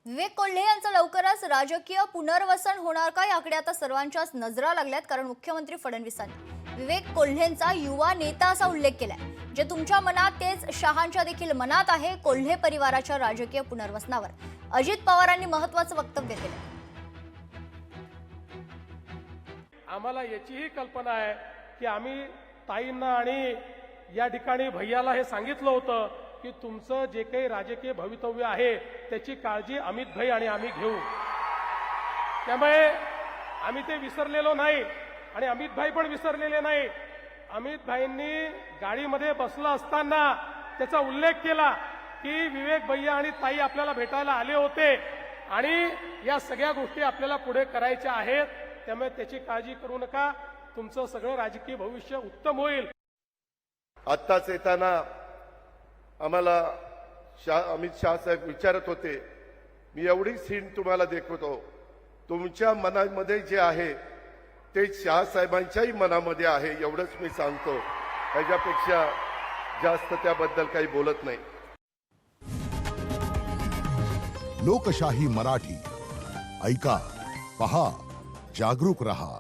विवेक कोल्हे यांचं लवकरच राजकीय पुनर्वसन होणार का याकडे आता सर्वांच्याच नजरा लागल्यात। कारण मुख्यमंत्री फडणवीसांनी विवेक कोल्हेंचा युवा नेता असा उल्लेख केलाय। जे तुमच्या मनात तेच शहांच्या देखील मनात आहे। कोल्हे परिवाराच्या राजकीय पुनर्वसनावर अजित पवारांनी महत्त्वाचं वक्तव्य केलं। आम्हाला याचीही कल्पना आहे की आम्ही ताईंना आणि या ठिकाणी भैयाला हे सांगितलं होतं की तुमचं जे काही राजकीय भवितव्य आहे त्याची काळजी अमित भाई आणि आम्ही घेऊ। त्यामुळे आम्ही ते विसरलेलो नाही आणि अमित भाई पण विसरलेले नाही। अमित भाईंनी गाडीमध्ये बसला असताना त्याचा उल्लेख केला की विवेक भैया आणि ताई आपल्याला भेटायला आले होते आणि या सगळ्या गोष्टी आपल्याला पुढे करायच्या आहेत। त्यामुळे त्याची काळजी करू नका, तुमचं सगळं राजकीय भविष्य उत्तम होईल। आत्ताच येताना आम्हाला अमित शाह साहेब विचारत होते, मी एवढी सीन तुम्हाला दाखवतो, तुमच्या मनामध्ये जे आहे ते शाह साहेबांच्याही मनामध्ये आहे एवढंच मी सांगतो। त्याच्यापेक्षा जास्त त्याबद्दल काही बोलत नाही। लोकशाही मराठी ऐका, पहा, जागरूक रहा।